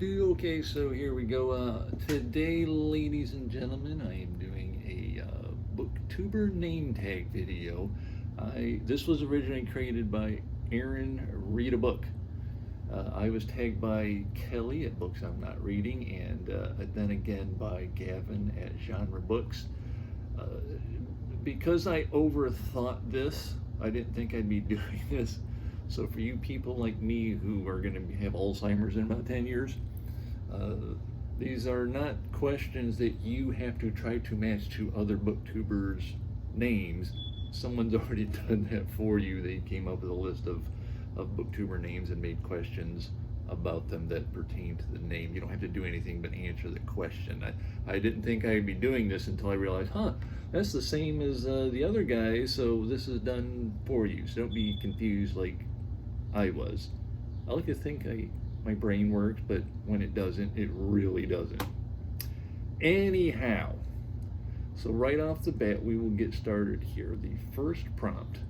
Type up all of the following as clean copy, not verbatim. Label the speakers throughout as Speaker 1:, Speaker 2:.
Speaker 1: Okay, so here we go. Today, ladies and gentlemen, I am doing a Booktuber name tag video. This was originally created by Aaron Read a Book. I was tagged by Kelly at Books I'm Not Reading, and then again by Gavin at Genre Books. Uh, because I overthought this, I didn't think I'd be doing this. So for you people like me who are going to have Alzheimer's in about 10 years, these are not questions that you have to try to match to other booktubers' names. Someone's already done that for you. They came up with a list of booktuber names and made questions about them that pertain to the name. You don't have to do anything but answer the question. I didn't think I'd be doing this until I realized, that's the same as the other guy, so this is done for you. So don't be confused like I was. I like to think my brain works, but when it doesn't, it really doesn't. Anyhow, so right off the bat, we will get started here. The first prompt,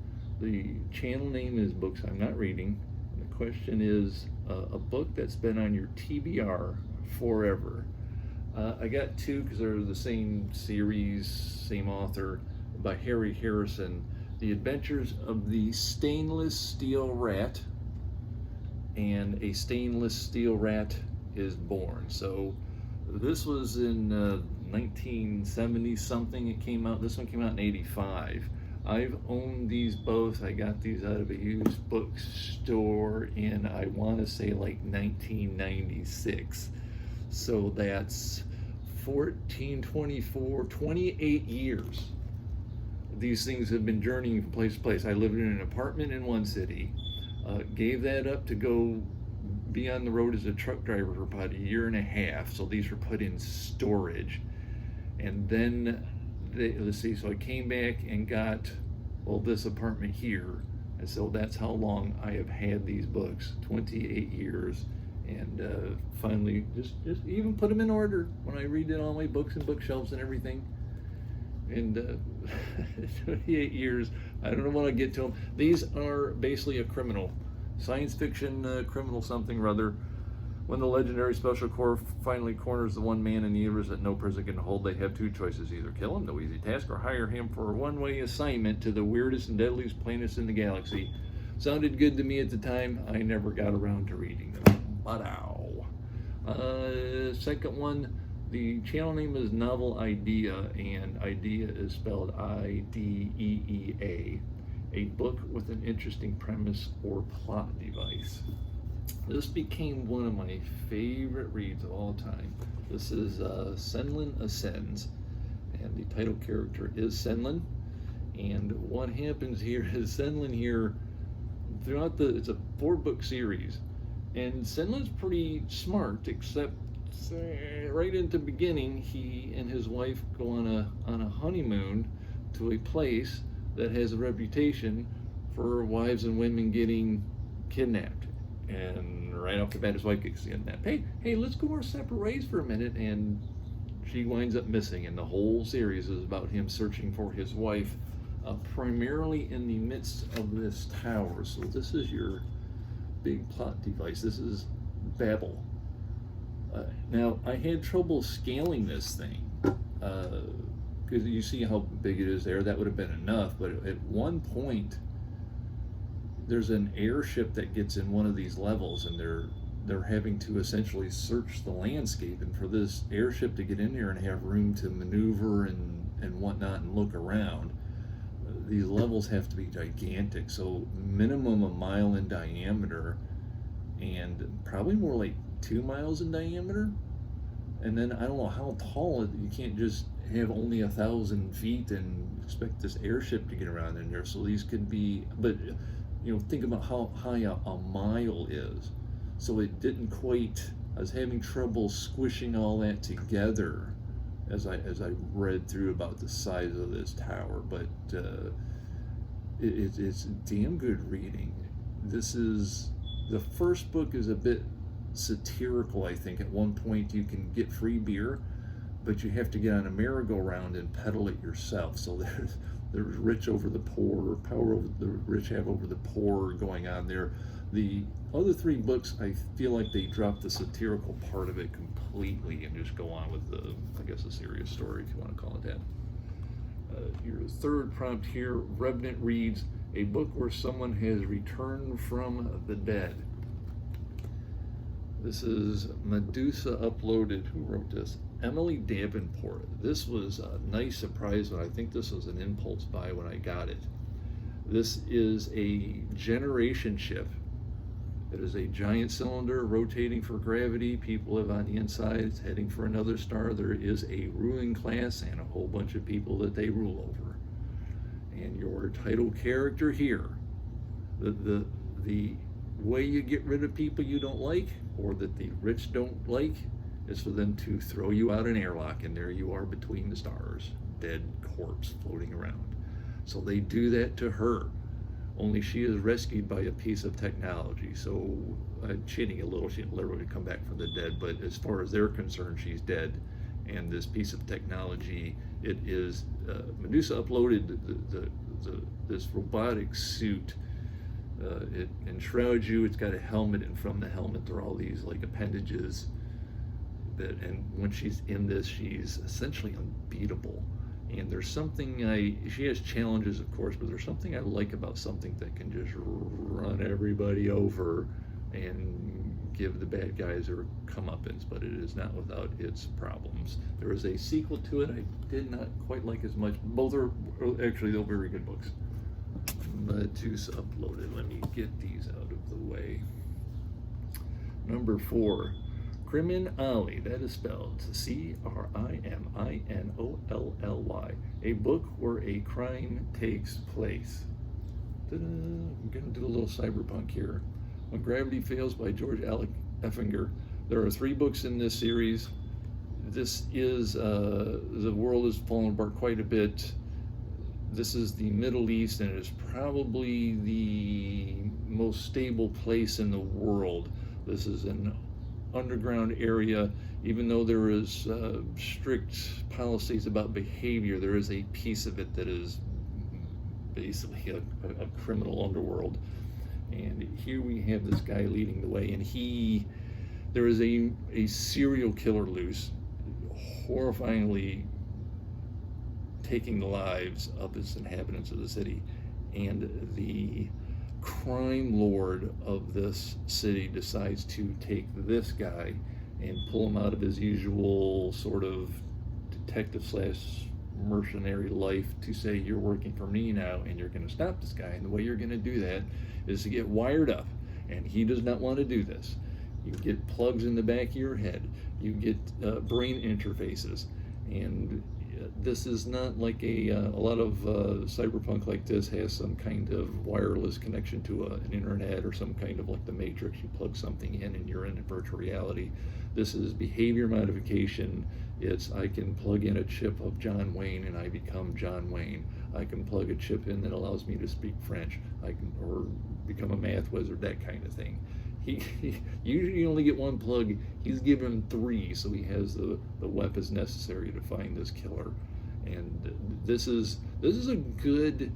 Speaker 1: the channel name is Books I'm Not Reading. And the question is a book that's been on your TBR forever. I got two because they're the same series, same author, by Harry Harrison. The Adventures of the Stainless Steel Rat and A Stainless Steel Rat is Born. So this was in 1970 something it came out. This one came out in 85. I've owned these both. I got these out of a used bookstore in, I want to say, like 1996. So that's 14, 24, 28 years. These things have been journeying from place to place. I lived in an apartment in one city, gave that up to go be on the road as a truck driver for about a year and a half. So these were put in storage. And then, let's see, so I came back and got, well, this apartment here. And so that's how long I have had these books, 28 years. And finally, just even put them in order when I redid all my books and bookshelves and everything. And 28 years, I don't know when I'll get to them. These are basically a criminal, science fiction criminal something or other. When the legendary Special Corps finally corners the one man in the universe that no prison can hold, they have two choices: either kill him, no easy task, or hire him for a one-way assignment to the weirdest and deadliest planets in the galaxy. Sounded good to me at the time. I never got around to reading them. But second one, the channel name is Novel iDeea, and iDeea is spelled I-D-E-E-A. A book with an interesting premise or plot device. This became one of my favorite reads of all time. This is Senlin Ascends, and the title character is Senlin. And what happens here is Senlin here, throughout it's a 4-book series, and Senlin's pretty smart, except right into the beginning, he and his wife go on a honeymoon to a place that has a reputation for wives and women getting kidnapped. And right off the bat, his wife gets kidnapped. Hey, let's go our separate ways for a minute. And she winds up missing. And the whole series is about him searching for his wife, primarily in the midst of this tower. So this is your big plot device. This is Babel. Now, I had trouble scaling this thing because you see how big it is there. That would have been enough, but at one point there's an airship that gets in one of these levels, and they're having to essentially search the landscape, and for this airship to get in there and have room to maneuver and whatnot and look around, these levels have to be gigantic. So minimum a mile in diameter, and probably more like 2 miles in diameter. And then I don't know how tall you can't just have only 1,000 feet and expect this airship to get around in there. So these could be, but think about how high a mile is. So it didn't quite, I was having trouble squishing all that together as I read through about the size of this tower. But it's damn good reading. This is, the first book is a bit satirical, I think. At one point you can get free beer, but you have to get on a merry-go-round and pedal it yourself. So there's rich over the poor, or power over the rich have over the poor going on there. The other 3 books, I feel like they dropped the satirical part of it completely and just go on with the, I guess, a serious story, if you want to call it that. Your third prompt here, Revenant Reads, a book where someone has returned from the dead. This is Medusa Uploaded. Who wrote this? Emily Davenport. This was a nice surprise, but I think this was an impulse buy when I got it. This is a generation ship. It is a giant cylinder rotating for gravity. People live on the inside. It's heading for another star. There is a ruling class and a whole bunch of people that they rule over. And your title character here, the way you get rid of people you don't like or that the rich don't like is for them to throw you out an airlock, and there you are between the stars, dead corpse floating around. So they do that to her. Only she is rescued by a piece of technology. So cheating a little, she literally come back from the dead, but as far as they're concerned, she's dead. And this piece of technology, it is, Medusa uploaded this robotic suit. It enshrouds you, it's got a helmet, and from the helmet there are all these like appendages that, and when she's in this, she's essentially unbeatable. And there's something she has challenges, of course, but there's something I like about something that can just run everybody over and give the bad guys their comeuppance, but it is not without its problems. There is a sequel to it I did not quite like as much. Both are actually, they're very good books. Medusa Uploaded. Let me get these out of the way. Number 4. CriminOlly, that is spelled CriminOlly, a book where a crime takes place. I'm going to do a little cyberpunk here. When Gravity Fails by George Alec Effinger. There are 3 books in this series. This is, the world is falling apart quite a bit. This is the Middle East, and it is probably the most stable place in the world. This is an underground area. Even though there is strict policies about behavior, there is a piece of it that is basically a criminal underworld. And here we have this guy leading the way, and there is a serial killer loose, horrifyingly taking the lives of its inhabitants of the city. And the crime lord of this city decides to take this guy and pull him out of his usual sort of detective / mercenary life to say, you're working for me now and you're going to stop this guy. And the way you're going to do that is to get wired up, and he does not want to do this. You get plugs in the back of your head, you get brain interfaces, and this is not like a lot of cyberpunk like this has some kind of wireless connection to an internet or some kind of like the Matrix. You plug something in and you're in virtual reality. This is behavior modification. It's, I can plug in a chip of John Wayne and I become John Wayne. I can plug a chip in that allows me to speak French. Or become a math wizard, that kind of thing. He usually only get 1 plug. He's given 3, so he has the weapons necessary to find this killer. And this is a good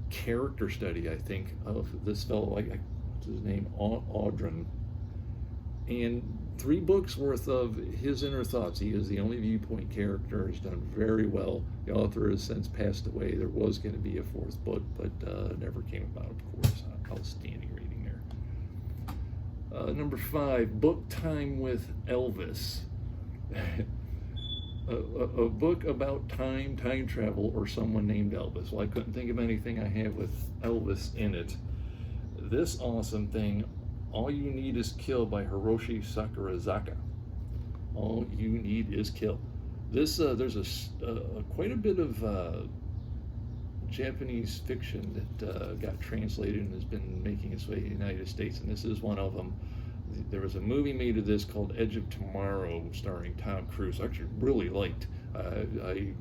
Speaker 1: character study, I think, of this fellow. What's his name? Audrey. And 3 books worth of his inner thoughts. He is the only viewpoint character. He's done very well. The author has since passed away. There was going to be a 4th book, but never came about, of course. Outstanding reading there. Number 5, Book Time with Elvis. A book about time travel, or someone named Elvis. Well, I couldn't think of anything I have with Elvis in it. This awesome thing, All You Need Is Kill by Hiroshi Sakurazaka. All You Need Is Kill. This there's quite a bit of Japanese fiction that got translated and has been making its way to the United States, and this is one of them. There was a movie made of this called Edge of Tomorrow, starring Tom Cruise. I actually really liked. I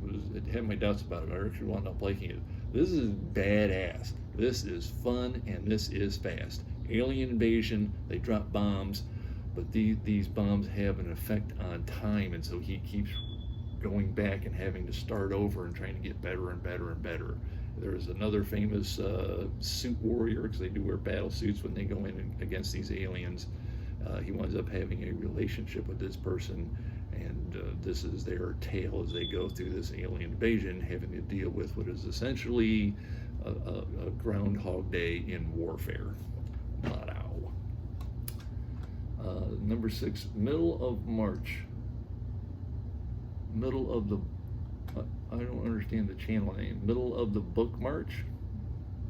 Speaker 1: had my doubts about it. I actually wound up liking it. This is badass. This is fun, and this is fast. Alien invasion. They drop bombs, but these bombs have an effect on time, and so he keeps going back and having to start over and trying to get better and better and better. There's another famous suit warrior, because they do wear battle suits when they go in against these aliens. He winds up having a relationship with this person, and this is their tale as they go through this alien invasion, having to deal with what is essentially a Groundhog Day in warfare. Wow. Number 6, middle of March. Middle of the, I don't understand the channel name. Middle of the Book March?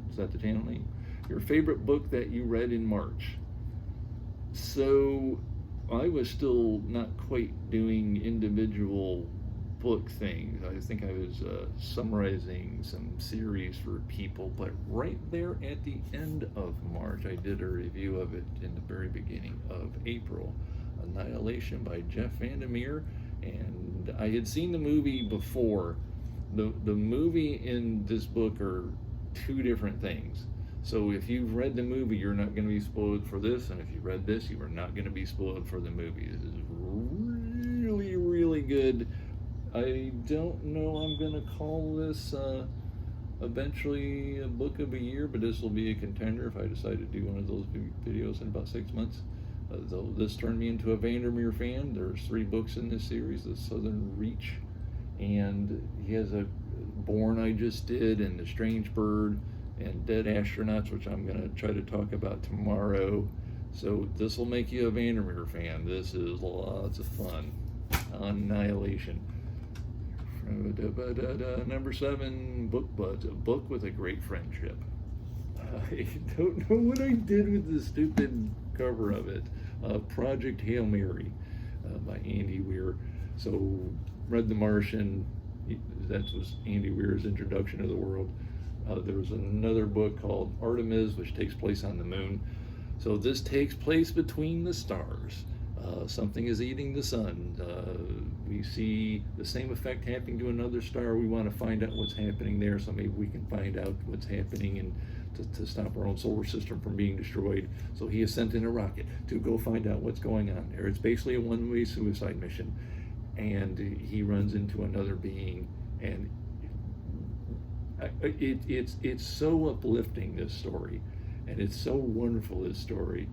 Speaker 1: Is that the channel name? Your favorite book that you read in March. So I was still not quite doing individual book things. I think I was summarizing some series for people, but right there at the end of March, I did a review of it in the very beginning of April. Annihilation by Jeff Vandermeer, and I had seen the movie before. The movie in this book are two different things. So if you've read the movie, you're not going to be spoiled for this, and if you read this, you are not going to be spoiled for the movie. This is really, really good. I don't know I'm going to call this eventually a book of a year, but this will be a contender if I decide to do one of those videos in about 6 months. Though this turned me into a Vandermeer fan. There's 3 books in this series: The Southern Reach, and he has a Born I just did, and The Strange Bird, and Dead Astronauts, which I'm going to try to talk about tomorrow. So this will make you a Vandermeer fan. This is lots of fun. Annihilation. Number 7, Book Buds, a book with a great friendship. I don't know what I did with the stupid cover of it. Project Hail Mary by Andy Weir. So read The Martian. That was Andy Weir's introduction to the world. There was another book called Artemis, which takes place on the moon. So this takes place between the stars. Something is eating the sun. We see the same effect happening to another star. We want to find out what's happening there, so maybe we can find out what's happening and to stop our own solar system from being destroyed. So he has sent in a rocket to go find out what's going on there. It's basically a one-way suicide mission, and he runs into another being, and it's so uplifting, this story, and it's so wonderful, this story.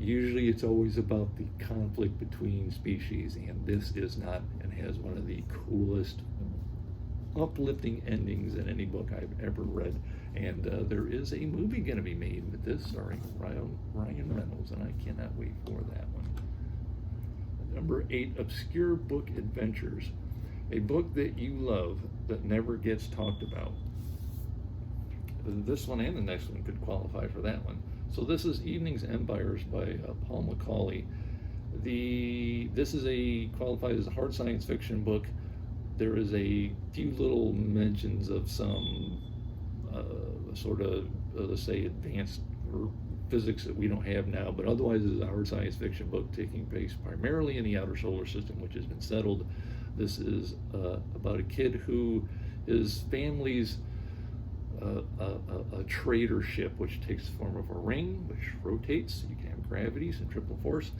Speaker 1: Usually it's always about the conflict between species, and this is not, and has one of the coolest uplifting endings in any book I've ever read. And there is a movie going to be made with this, starring Ryan Reynolds, and I cannot wait for that one. Number 8, Obscure Book Adventures, a book that you love that never gets talked about. This one and the next one could qualify for that one. So this is Evening's Empires by Paul Macaulay. This is qualified as a hard science fiction book. There is a few little mentions of some sort of, let's say, advanced physics that we don't have now, but otherwise it's a hard science fiction book taking place primarily in the outer solar system, which has been settled. This is about a kid who his family's a trader ship, which takes the form of a ring, which rotates, so you can have gravity, some triple force,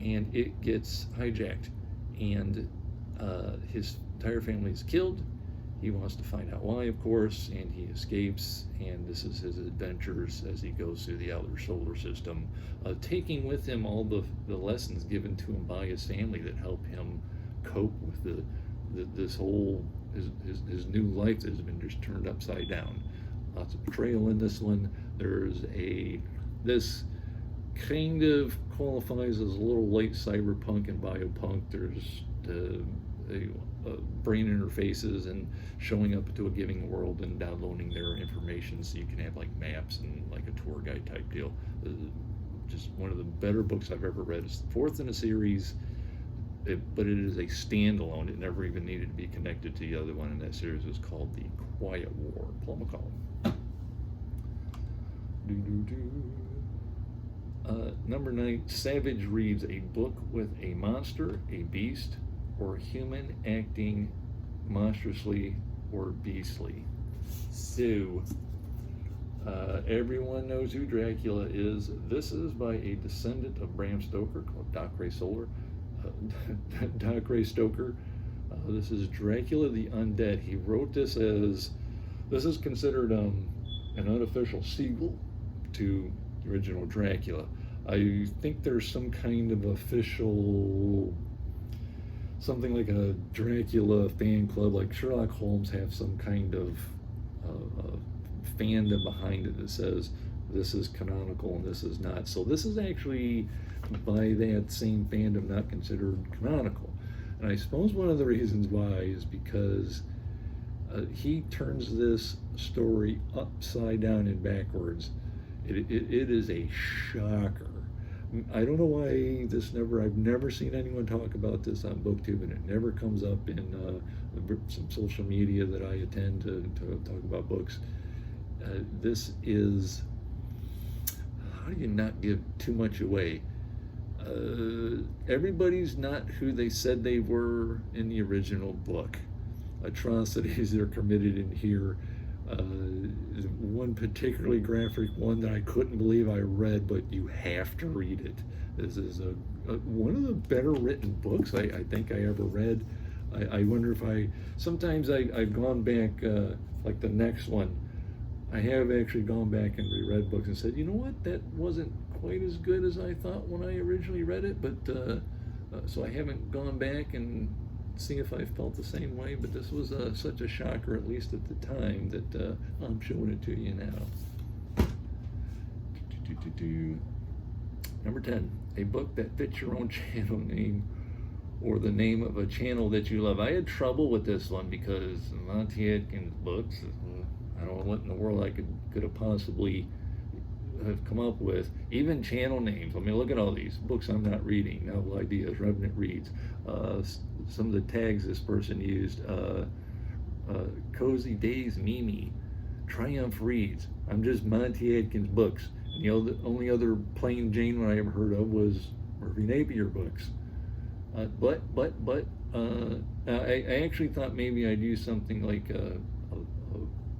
Speaker 1: and it gets hijacked, and his entire family is killed. He wants to find out why, of course, and he escapes, and this is his adventures as he goes through the outer solar system, taking with him all the lessons given to him by his family that help him cope with this whole his new life that has been just turned upside down. Lots of betrayal in this one. This kind of qualifies as a little light cyberpunk and biopunk. There's brain interfaces and showing up to a giving world and downloading their information, so you can have like maps and like a tour guide type deal. Just one of the better books I've ever read. It's the 4th in a series. But it is a standalone. It never even needed to be connected to the other one in that series. It was called The Quiet War, Paul Macaulay. Number 9, Savage Reads, a book with a monster, a beast, or a human acting monstrously or beastly. So, everyone knows who Dracula is. This is by a descendant of Bram Stoker called Doc Ray Stoker. This is Dracula the Undead. He wrote this as This is considered an unofficial sequel to the original Dracula. I think there's some kind of official, something like a Dracula fan club, like Sherlock Holmes have some kind of fandom behind it that says this is canonical and this is not. So this is actually, by that same fandom, not considered canonical. And I suppose one of the reasons why is because he turns this story upside down and backwards. It is a shocker. I don't know why I've never seen anyone talk about this on Booktube, and it never comes up in some social media that I attend to talk about books. This is, how do you not give too much away? Everybody's not who they said they were in the original book. Atrocities are committed in here. One particularly graphic one that I couldn't believe I read, but you have to read it. This is one of the better written books I think I ever read. I wonder if sometimes I've gone back, like the next one, I have actually gone back and reread books and said, you know what, that wasn't quite as good as I thought when I originally read it, but so I haven't gone back and see if I felt the same way, but this was such a shocker, at least at the time, that I'm showing it to you now. Number 10, a book that fits your own channel name or the name of a channel that you love. I had trouble with this one because Monty Atkins books, I don't know what in the world I could have possibly have come up with. Even channel names. I mean, look at all these books I'm not reading. Novel Ideas, Revenant Reads. Some of the tags this person used. Cozy Days Mimi. Triumph Reads. I'm just Monty Atkins books. And the only other plain Jane one I ever heard of was Murphy Napier books. But I actually thought maybe I'd use something like a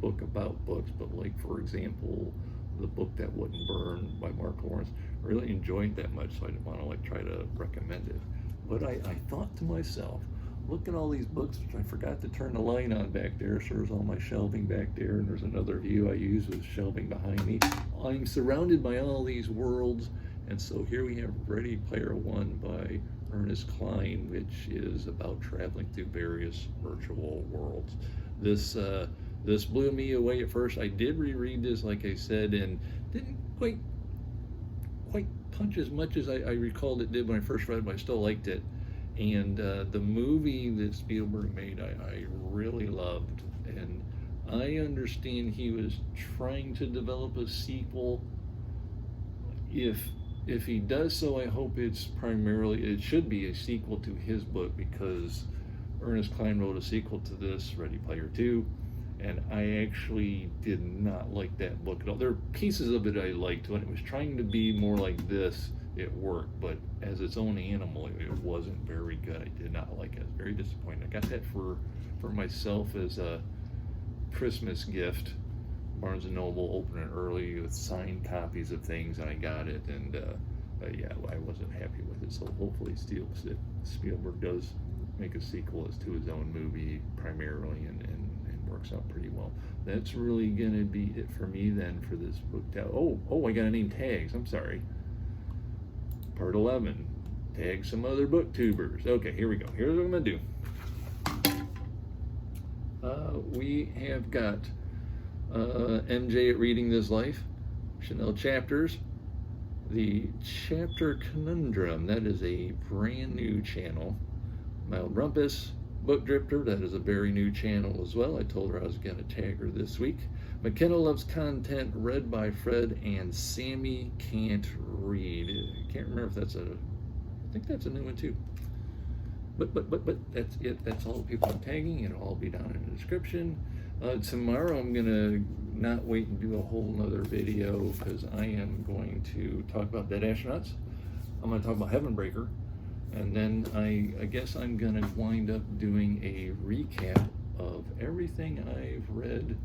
Speaker 1: book about books, but like, for example, The Book That Wouldn't Burn by Mark Lawrence. I really enjoyed that much, so I didn't want to like try to recommend it. But I thought to myself, look at all these books, which I forgot to turn the light on back there, so there's all my shelving back there, and there's another view I use with shelving behind me. I'm surrounded by all these worlds, and so here we have Ready Player One by Ernest Cline, which is about traveling through various virtual worlds. This blew me away at first. I did reread this, like I said, and didn't quite punch as much as I recalled it did when I first read it, but I still liked it. And the movie that Spielberg made, I really loved. And I understand he was trying to develop a sequel. If he does so, I hope it should be a sequel to his book, because Ernest Cline wrote a sequel to this, Ready Player 2, and I actually did not like that book at all. There are pieces of it I liked. When it was trying to be more like this, it worked, but as its own animal, it wasn't very good. I did not like it. I was very disappointed. I got that for myself as a Christmas gift. Barnes & Noble opened it early with signed copies of things, and I got it, and yeah, I wasn't happy with it. So hopefully Spielberg does make a sequel as to his own movie primarily, and works out pretty well. That's really gonna be it for me then for this book. Oh, I gotta name tags. I'm sorry. Part 11. Tag some other booktubers. Okay, here we go. Here's what I'm gonna do. We have got MJ at Reading This Life, Chanel Chapters, the Chapter Conundrum, that is a brand new channel. Mild Rumpus, Book Drifter, that is a very new channel as well. I told her I was going to tag her this week. McKenna Loves Content, read by Fred, and Sammy Can't Read. I can't remember if that's I think that's a new one too. But that's it. That's all the people I'm tagging. It'll all be down in the description. Tomorrow I'm gonna not wait and do a whole nother video, because I am going to talk about Dead Astronauts. I'm gonna talk about Heavenbreaker. And then I guess I'm gonna wind up doing a recap of everything I've read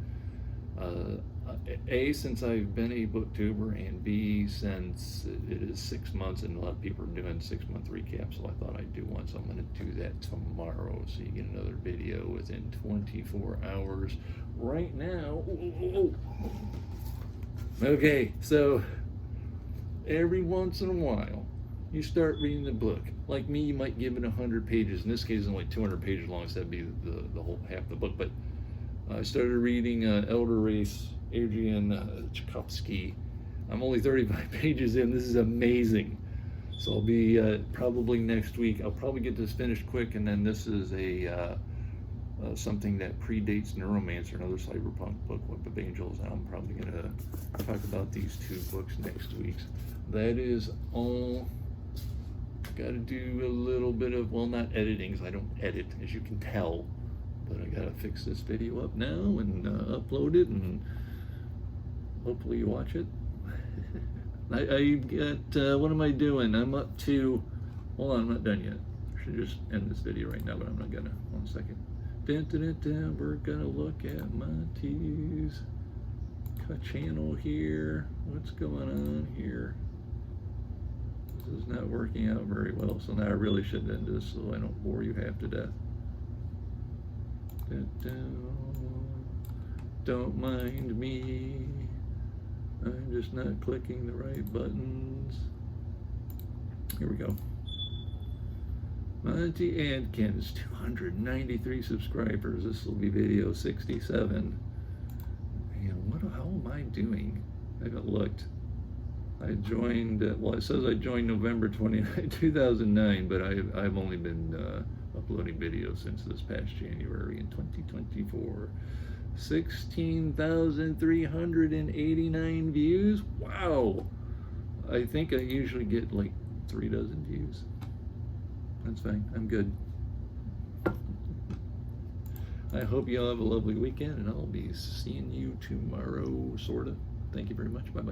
Speaker 1: A, since I've been a booktuber, and B, since it is 6 months and a lot of people are doing 6-month recaps, so I thought I'd do one, so I'm going to do that tomorrow, so you get another video within 24 hours. Right now, okay, so every once in a while, you start reading the book. Like me, you might give it 100 pages. In this case, it's only 200 pages long, so that'd be the whole half the book. But I started reading Elder Race, Adrian Tchaikovsky. I'm only 35 pages in. This is amazing. So I'll be probably next week. I'll probably get this finished quick, and then this is a something that predates Neuromancer, another cyberpunk book, Web of Angels, and I'm probably going to talk about these 2 books next week. That is all. Got to do a little bit of, well, not editing, because I don't edit, as you can tell, but I got to fix this video up now and upload it, and hopefully you watch it. I got, what am I doing? I'm up to, hold on, I'm not done yet. I should just end this video right now, but I'm not gonna. 1 second. We're gonna look at Monty's channel here. What's going on here? This is not working out very well, so now I really should end this so I don't bore you half to death. Don't mind me. I'm just not clicking the right buttons. Here we go. Monty Adkins, 293 subscribers. This will be video 67. Man, how am I doing? I haven't looked. I joined, well, it says I joined November 29, 2009, but I've only been uploading videos since this past January in 2024. 16,389 views. Wow. I think I usually get like 3 dozen views. That's fine. I'm good. I hope you all have a lovely weekend, and I'll be seeing you tomorrow, sort of. Thank you very much. Bye-bye.